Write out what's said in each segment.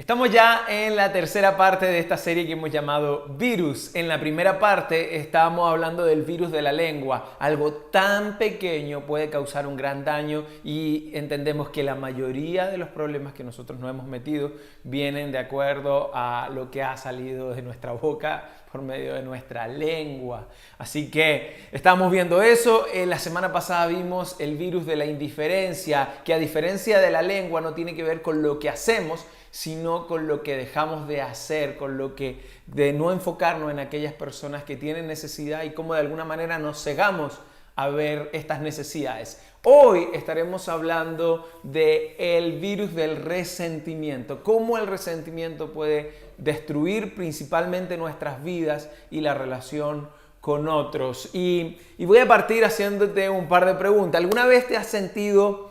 Estamos ya en la tercera parte de esta serie que hemos llamado Virus. En la primera parte estábamos hablando del virus de la lengua. Algo tan pequeño puede causar un gran daño y entendemos que la mayoría de los problemas que nosotros nos hemos metido vienen de acuerdo a lo que ha salido de nuestra boca por medio de nuestra lengua. Así que estamos viendo eso. La semana pasada vimos el virus de la indiferencia, que a diferencia de la lengua no tiene que ver con lo que hacemos, sino con lo que dejamos de hacer, con lo que de no enfocarnos en aquellas personas que tienen necesidad y cómo de alguna manera nos cegamos a ver estas necesidades. Hoy estaremos hablando del virus del resentimiento, cómo el resentimiento puede destruir principalmente nuestras vidas y la relación con otros. Y voy a partir haciéndote un par de preguntas. ¿Alguna vez te has sentido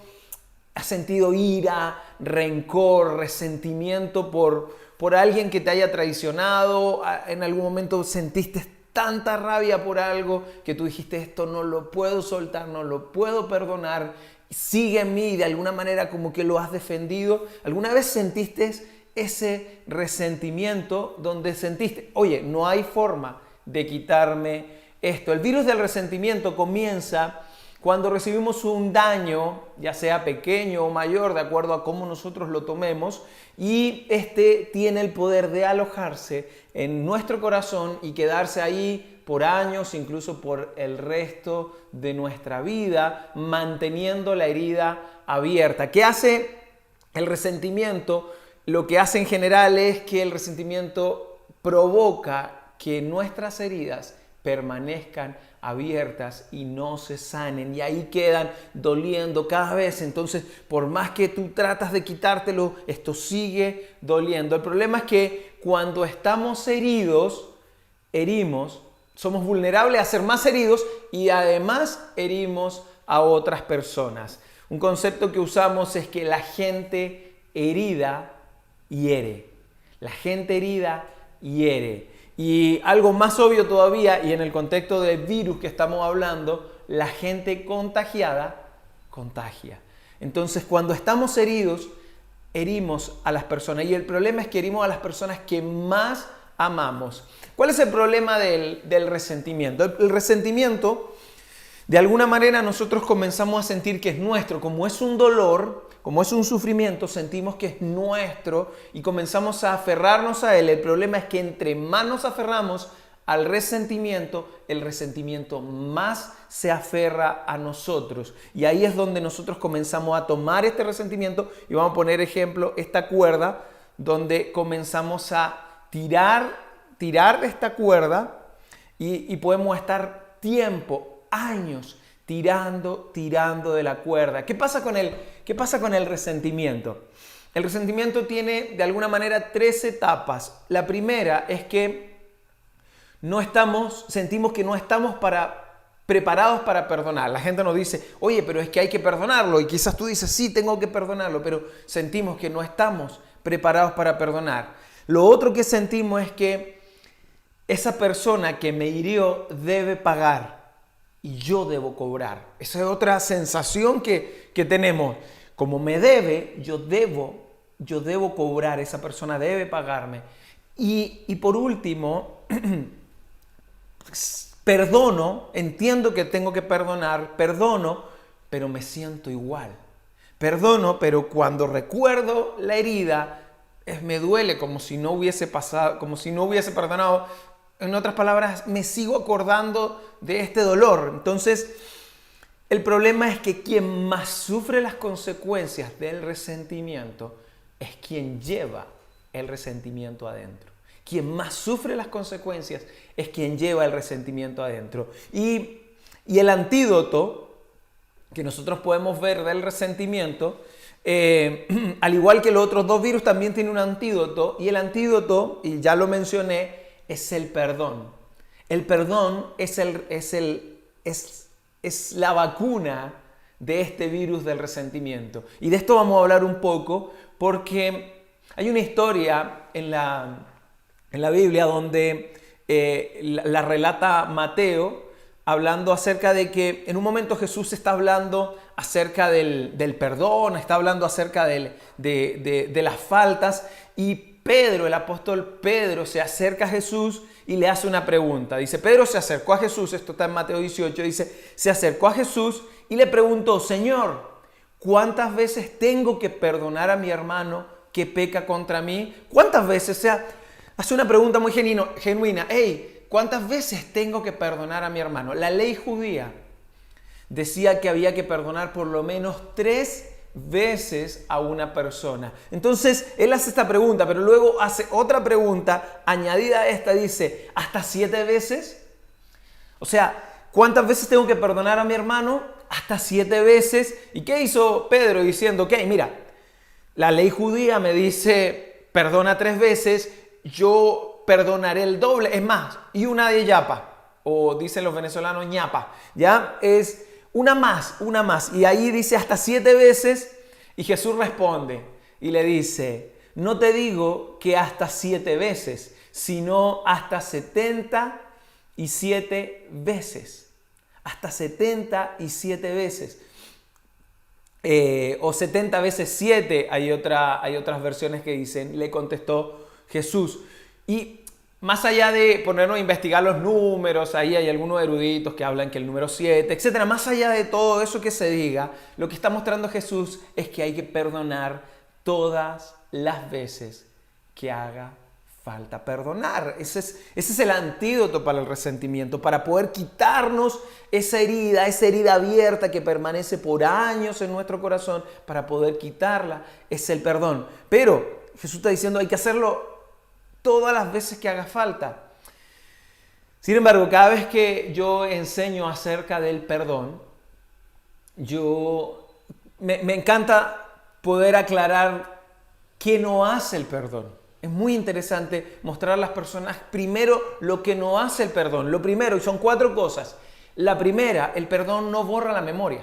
ira, rencor, resentimiento por alguien que te haya traicionado? ¿En algún momento sentiste tanta rabia por algo que tú dijiste, esto no lo puedo soltar, no lo puedo perdonar, sigue en mí, y de alguna manera como que lo has defendido? ¿Alguna vez sentiste ese resentimiento donde sentiste, oye, no hay forma de quitarme esto? El virus del resentimiento comienza cuando recibimos un daño, ya sea pequeño o mayor, de acuerdo a cómo nosotros lo tomemos, y este tiene el poder de alojarse en nuestro corazón y quedarse ahí por años, incluso por el resto de nuestra vida, manteniendo la herida abierta. ¿Qué hace el resentimiento? Lo que hace en general es que el resentimiento provoca que nuestras heridas permanezcan abiertas y no se sanen, y ahí quedan doliendo cada vez. Entonces, por más que tú tratas de quitártelo, esto sigue doliendo. El problema es que cuando estamos heridos, somos vulnerables a ser más heridos y además herimos a otras personas. Un concepto que usamos es que la gente herida hiere. La gente herida hiere. Y algo más obvio todavía, y en el contexto del virus que estamos hablando, la gente contagiada contagia. Entonces, cuando estamos heridos, herimos a las personas. Y el problema es que herimos a las personas que más amamos. ¿Cuál es el problema del resentimiento? El resentimiento, de alguna manera, nosotros comenzamos a sentir que es nuestro. Como es un dolor, como es un sufrimiento, sentimos que es nuestro y comenzamos a aferrarnos a él. El problema es que entre más nos aferramos al resentimiento, el resentimiento más se aferra a nosotros. Y ahí es donde nosotros comenzamos a tomar este resentimiento, y vamos a poner ejemplo, esta cuerda, donde comenzamos a tirar esta cuerda y podemos estar tiempo, años, tirando de la cuerda. ¿Qué pasa con el resentimiento? El resentimiento tiene de alguna manera tres etapas. La primera es que sentimos que no estamos preparados para perdonar. La gente nos dice, oye, pero es que hay que perdonarlo. Y quizás tú dices, sí, tengo que perdonarlo, pero sentimos que no estamos preparados para perdonar. Lo otro que sentimos es que esa persona que me hirió debe pagar y yo debo cobrar. Esa es otra sensación que tenemos. Como me debe, yo debo cobrar. Esa persona debe pagarme. Y por último, perdono, entiendo que tengo que perdonar, perdono, pero me siento igual. Perdono, pero cuando recuerdo la herida, me duele como si no hubiese pasado, como si no hubiese perdonado. En otras palabras, me sigo acordando de este dolor. Entonces, el problema es que quien más sufre las consecuencias del resentimiento es quien lleva el resentimiento adentro. Quien más sufre las consecuencias es quien lleva el resentimiento adentro. Y el antídoto que nosotros podemos ver del resentimiento, al igual que los otros dos virus, también tiene un antídoto. Y el antídoto, y ya lo mencioné, es el perdón. El perdón es la vacuna de este virus del resentimiento. Y de esto vamos a hablar un poco porque hay una historia en la Biblia donde la relata Mateo, hablando acerca de que en un momento Jesús está hablando acerca del perdón, está hablando acerca de las faltas, y Pedro, el apóstol Pedro, se acerca a Jesús y le hace una pregunta. Dice, Pedro se acercó a Jesús, esto está en Mateo 18, dice, se acercó a Jesús y le preguntó, Señor, ¿cuántas veces tengo que perdonar a mi hermano que peca contra mí? ¿Cuántas veces? O sea, hace una pregunta muy genuina. Hey, ¿cuántas veces tengo que perdonar a mi hermano? La ley judía decía que había que perdonar por lo menos 3 veces a una persona. Entonces, él hace esta pregunta, pero luego hace otra pregunta añadida a esta, dice, ¿hasta 7 veces? O sea, ¿cuántas veces tengo que perdonar a mi hermano? Hasta 7 veces. ¿Y qué hizo Pedro diciendo? Ok, mira, la ley judía me dice, perdona 3 veces, yo perdonaré el doble, es más, y una de yapa, o dicen los venezolanos ñapa, ¿ya? Es una más, y ahí dice hasta 7 veces, y Jesús responde y le dice, no te digo que hasta 7 veces, sino hasta 77 veces, hasta 77 veces, o 70 veces 7, hay otras versiones que dicen, le contestó Jesús. Y más allá de ponernos a investigar los números, ahí hay algunos eruditos que hablan que el número 7, etc. Más allá de todo eso que se diga, lo que está mostrando Jesús es que hay que perdonar todas las veces que haga falta perdonar. Ese es el antídoto para el resentimiento, para poder quitarnos esa herida abierta que permanece por años en nuestro corazón, para poder quitarla, es el perdón. Pero Jesús está diciendo hay que hacerlo todas las veces que haga falta. Sin embargo, cada vez que yo enseño acerca del perdón, me encanta poder aclarar qué no hace el perdón. Es muy interesante mostrar a las personas primero lo que no hace el perdón. Lo primero, y son 4 cosas. La primera, el perdón no borra la memoria.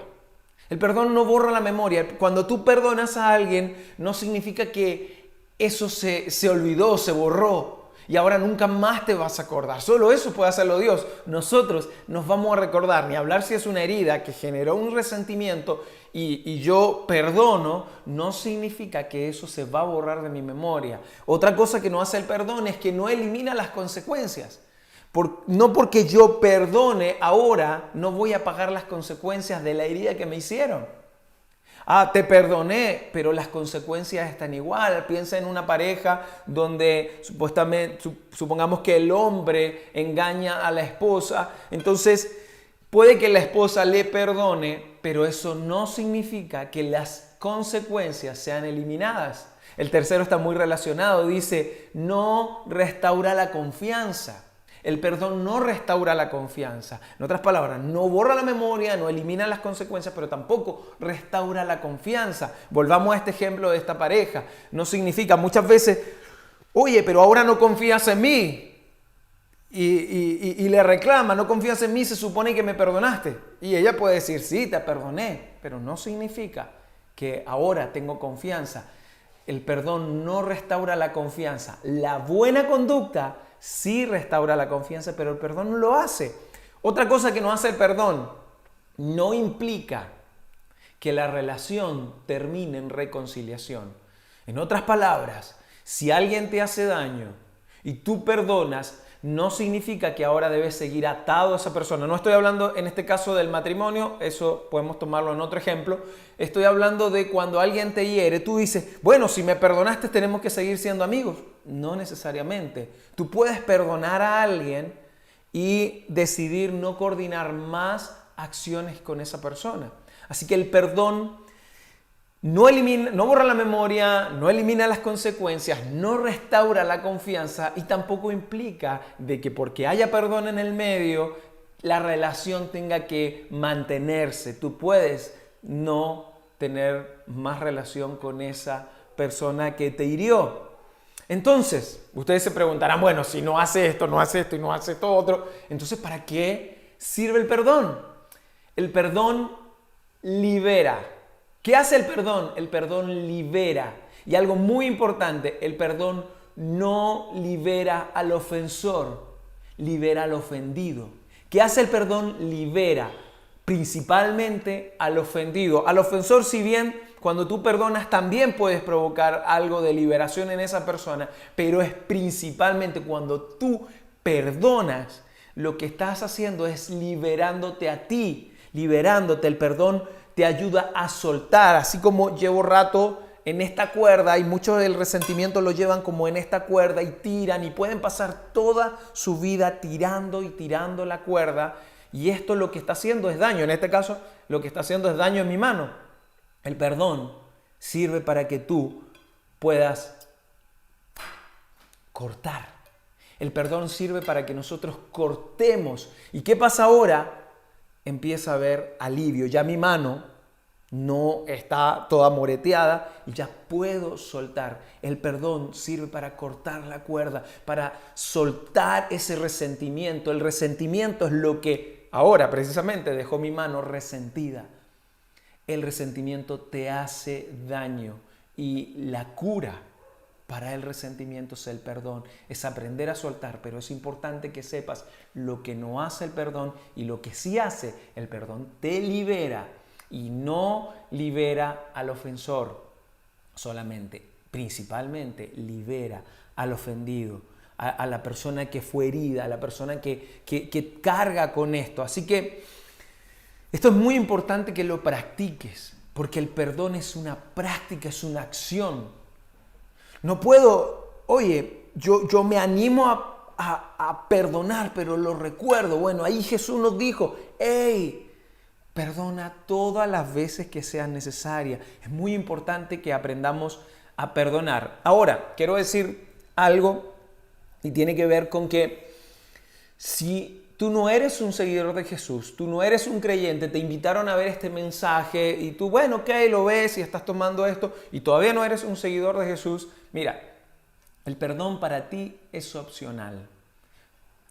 El perdón no borra la memoria. Cuando tú perdonas a alguien, no significa que eso se olvidó, se borró y ahora nunca más te vas a acordar. Solo eso puede hacerlo Dios. Nosotros nos vamos a recordar, ni hablar si es una herida que generó un resentimiento y yo perdono, no significa que eso se va a borrar de mi memoria. Otra cosa que no hace el perdón es que no elimina las consecuencias. No porque yo perdone, ahora no voy a pagar las consecuencias de la herida que me hicieron. Te perdoné, pero las consecuencias están igual. Piensa en una pareja donde supongamos que el hombre engaña a la esposa. Entonces, puede que la esposa le perdone, pero eso no significa que las consecuencias sean eliminadas. El tercero está muy relacionado. Dice, no restaura la confianza. El perdón no restaura la confianza. En otras palabras, no borra la memoria, no elimina las consecuencias, pero tampoco restaura la confianza. Volvamos a este ejemplo de esta pareja. No significa muchas veces, oye, pero ahora no confías en mí. Y le reclama, no confías en mí, se supone que me perdonaste. Y ella puede decir, sí, te perdoné, pero no significa que ahora tengo confianza. El perdón no restaura la confianza. La buena conducta sí restaura la confianza, pero el perdón no lo hace. Otra cosa que no hace el perdón, no implica que la relación termine en reconciliación. En otras palabras, si alguien te hace daño y tú perdonas, no significa que ahora debes seguir atado a esa persona. No estoy hablando en este caso del matrimonio, eso podemos tomarlo en otro ejemplo. Estoy hablando de cuando alguien te hiere, tú dices, bueno, si me perdonaste tenemos que seguir siendo amigos. No necesariamente. Tú puedes perdonar a alguien y decidir no coordinar más acciones con esa persona. Así que el perdón no borra la memoria, no elimina las consecuencias, no restaura la confianza y tampoco implica de que porque haya perdón en el medio, la relación tenga que mantenerse. Tú puedes no tener más relación con esa persona que te hirió. Entonces, ustedes se preguntarán, bueno, si no hace esto, no hace esto y no hace esto otro, entonces ¿para qué sirve el perdón? El perdón libera. ¿Qué hace el perdón? El perdón libera. Y algo muy importante, el perdón no libera al ofensor, libera al ofendido. ¿Qué hace el perdón? Libera principalmente al ofendido. Al ofensor, si bien Cuando tú perdonas también puedes provocar algo de liberación en esa persona, pero es principalmente cuando tú perdonas, lo que estás haciendo es liberándote a ti, liberándote. El perdón te ayuda a soltar, así como llevo rato en esta cuerda y muchos del resentimiento lo llevan como en esta cuerda y tiran y pueden pasar toda su vida tirando y tirando la cuerda, y esto lo que está haciendo es daño. En este caso lo que está haciendo es daño en mi mano. El perdón sirve para que tú puedas cortar. El perdón sirve para que nosotros cortemos. ¿Y qué pasa ahora? Empieza a haber alivio. Ya mi mano no está toda moreteada y ya puedo soltar. El perdón sirve para cortar la cuerda, para soltar ese resentimiento. El resentimiento es lo que ahora precisamente dejó mi mano resentida. El resentimiento te hace daño y la cura para el resentimiento es el perdón, es aprender a soltar, pero es importante que sepas lo que no hace el perdón y lo que sí hace el perdón. Te libera y no libera al ofensor solamente, principalmente libera al ofendido, a la persona que fue herida, a la persona que carga con esto. Así que esto es muy importante que lo practiques, porque el perdón es una práctica, es una acción. No puedo, yo me animo a perdonar, pero lo recuerdo. Bueno, ahí Jesús nos dijo, hey, perdona todas las veces que sean necesarias. Es muy importante que aprendamos a perdonar. Ahora, quiero decir algo y tiene que ver con que si tú no eres un seguidor de Jesús, tú no eres un creyente, te invitaron a ver este mensaje y tú, bueno, ok, lo ves y estás tomando esto y todavía no eres un seguidor de Jesús, mira, el perdón para ti es opcional.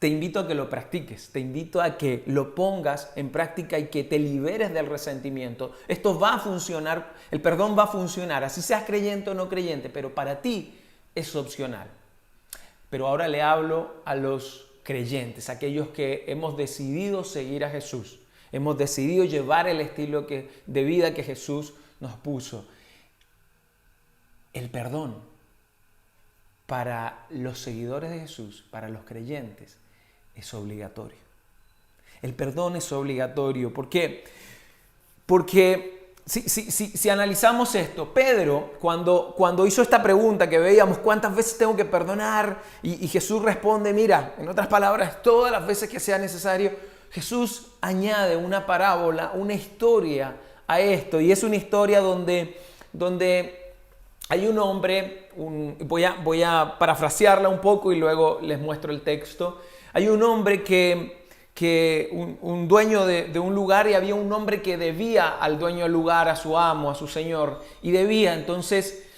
Te invito a que lo practiques, te invito a que lo pongas en práctica y que te liberes del resentimiento. Esto va a funcionar, el perdón va a funcionar, así seas creyente o no creyente, pero para ti es opcional. Pero ahora le hablo a los creyentes, aquellos que hemos decidido seguir a Jesús, hemos decidido llevar el estilo de vida que Jesús nos puso. El perdón para los seguidores de Jesús, para los creyentes, es obligatorio. El perdón es obligatorio. ¿Por qué? Porque si analizamos esto, Pedro, cuando hizo esta pregunta que veíamos, ¿cuántas veces tengo que perdonar? Y Jesús responde, mira, en otras palabras, todas las veces que sea necesario. Jesús añade una parábola, una historia a esto. Y es una historia donde hay un hombre, voy a parafrasearla un poco y luego les muestro el texto. Hay un hombre un dueño de un lugar, y había un hombre que debía al dueño del lugar, a su amo, a su señor, y debía. Entonces,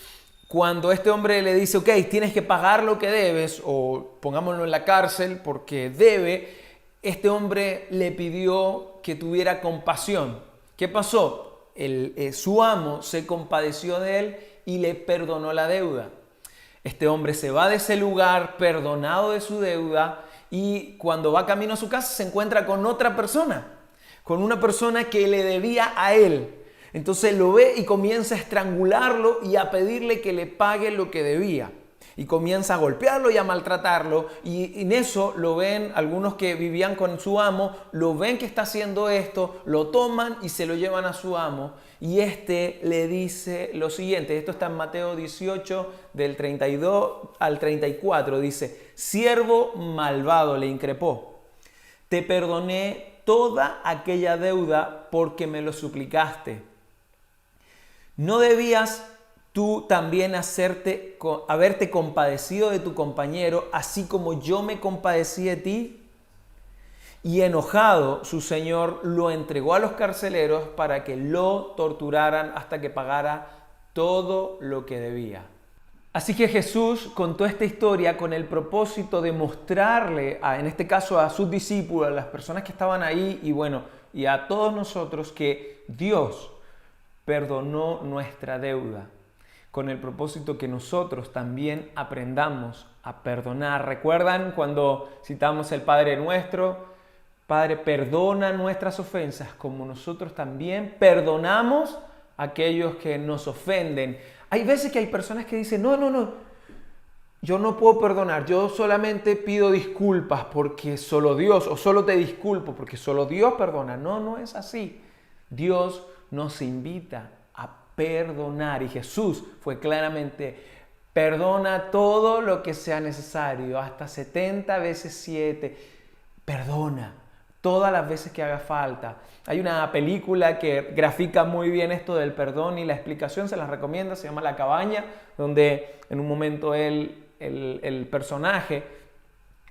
cuando este hombre le dice, ok, tienes que pagar lo que debes, o pongámoslo en la cárcel porque debe, este hombre le pidió que tuviera compasión. ¿Qué pasó? Su amo se compadeció de él y le perdonó la deuda. Este hombre se va de ese lugar perdonado de su deuda, y cuando va camino a su casa se encuentra con otra persona, con una persona que le debía a él. Entonces lo ve y comienza a estrangularlo y a pedirle que le pague lo que debía. Y comienza a golpearlo y a maltratarlo. Y en eso lo ven algunos que vivían con su amo, lo ven que está haciendo esto, lo toman y se lo llevan a su amo. Y este le dice lo siguiente, esto está en Mateo 18, del 32 al 34, dice, siervo malvado, le increpó, te perdoné toda aquella deuda porque me lo suplicaste. ¿No debías tú también haberte compadecido de tu compañero, así como yo me compadecí de ti? Y enojado, su señor lo entregó a los carceleros para que lo torturaran hasta que pagara todo lo que debía. Así que Jesús contó esta historia con el propósito de mostrarle, en este caso a sus discípulos, a las personas que estaban ahí y a todos nosotros, que Dios perdonó nuestra deuda, con el propósito que nosotros también aprendamos a perdonar. ¿Recuerdan cuando citamos el Padre Nuestro? Padre, perdona nuestras ofensas como nosotros también perdonamos a aquellos que nos ofenden. Hay veces que hay personas que dicen, no, yo no puedo perdonar, yo solamente pido disculpas porque solo Dios, o solo te disculpo porque solo Dios perdona. No, no es así. Dios nos invita a perdonar y Jesús fue claramente, perdona todo lo que sea necesario, hasta 70 veces 7, perdona todas las veces que haga falta. Hay una película que grafica muy bien esto del perdón y la explicación, se las recomiendo, se llama La Cabaña, donde en un momento el personaje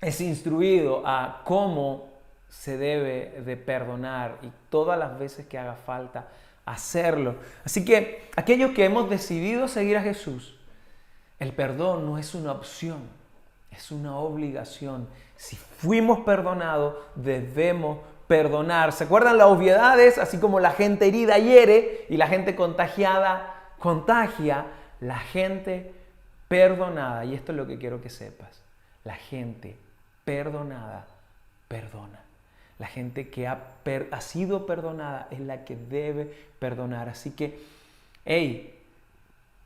es instruido a cómo se debe de perdonar y todas las veces que haga falta hacerlo. Así que aquellos que hemos decidido seguir a Jesús, el perdón no es una opción, es una obligación. Si fuimos perdonados, debemos perdonar. ¿Se acuerdan las obviedades? Así como la gente herida hiere y la gente contagiada contagia, la gente perdonada, y esto es lo que quiero que sepas, la gente perdonada perdona. La gente que ha sido perdonada es la que debe perdonar. Así que,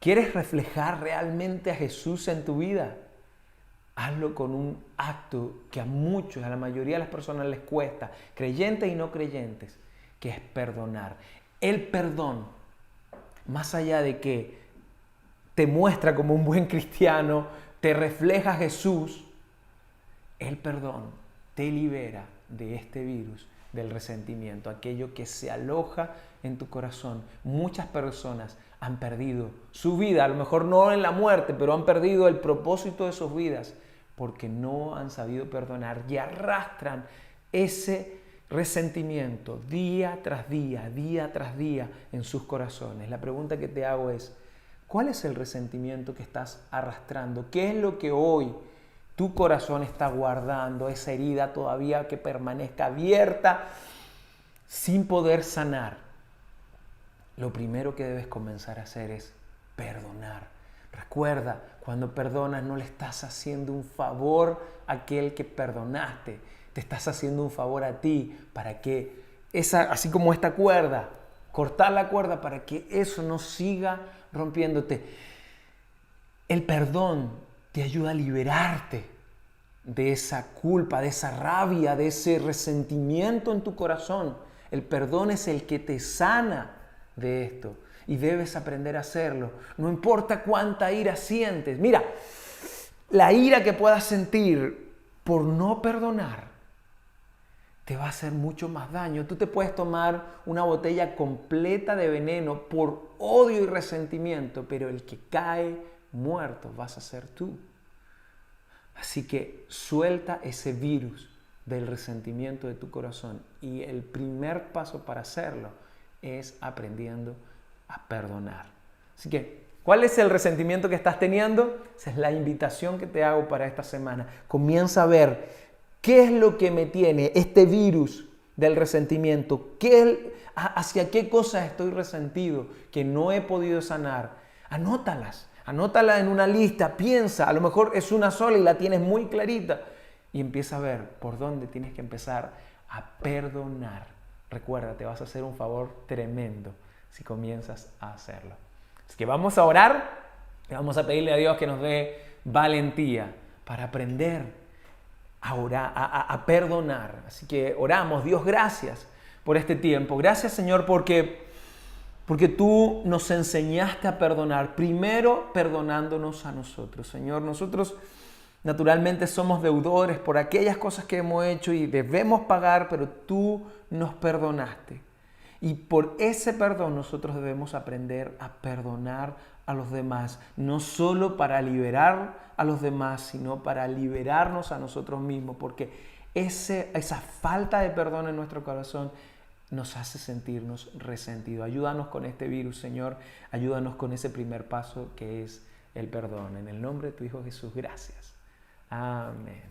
¿quieres reflejar realmente a Jesús en tu vida? Hazlo con un acto que a muchos, a la mayoría de las personas les cuesta, creyentes y no creyentes, que es perdonar. El perdón, más allá de que te muestra como un buen cristiano, te refleja a Jesús, el perdón te libera de este virus, del resentimiento, aquello que se aloja en tu corazón. Muchas personas han perdido su vida, a lo mejor no en la muerte, pero han perdido el propósito de sus vidas porque no han sabido perdonar y arrastran ese resentimiento día tras día en sus corazones. La pregunta que te hago es, ¿cuál es el resentimiento que estás arrastrando? ¿Qué es lo que hoy tu corazón está guardando, esa herida todavía que permanezca abierta sin poder sanar? Lo primero que debes comenzar a hacer es perdonar. Recuerda, cuando perdonas no le estás haciendo un favor a aquel que perdonaste, te estás haciendo un favor a ti para que así como esta cuerda, cortar la cuerda para que eso no siga rompiéndote. El perdón te ayuda a liberarte de esa culpa, de esa rabia, de ese resentimiento en tu corazón. El perdón es el que te sana de esto y debes aprender a hacerlo. No importa cuánta ira sientes. Mira, la ira que puedas sentir por no perdonar te va a hacer mucho más daño. Tú te puedes tomar una botella completa de veneno por odio y resentimiento, pero el que cae muerto vas a ser tú. Así que suelta ese virus del resentimiento de tu corazón y el primer paso para hacerlo es aprendiendo a perdonar. Así que, ¿cuál es el resentimiento que estás teniendo? Esa es la invitación que te hago para esta semana. Comienza a ver qué es lo que me tiene este virus del resentimiento, hacia qué cosas estoy resentido que no he podido sanar. Anótalas en una lista, piensa, a lo mejor es una sola y la tienes muy clarita y empieza a ver por dónde tienes que empezar a perdonar. Recuerda, te vas a hacer un favor tremendo si comienzas a hacerlo. Así que vamos a orar y vamos a pedirle a Dios que nos dé valentía para aprender a orar, a perdonar. Así que oramos. Dios, gracias por este tiempo. Gracias, Señor, porque tú nos enseñaste a perdonar, primero perdonándonos a nosotros. Señor, nosotros naturalmente somos deudores por aquellas cosas que hemos hecho y debemos pagar, pero tú nos perdonaste. Y por ese perdón nosotros debemos aprender a perdonar a los demás, no solo para liberar a los demás, sino para liberarnos a nosotros mismos, porque esa falta de perdón en nuestro corazón nos hace sentirnos resentidos. Ayúdanos con este virus, Señor. Ayúdanos con ese primer paso que es el perdón. En el nombre de tu Hijo Jesús, gracias. Amén.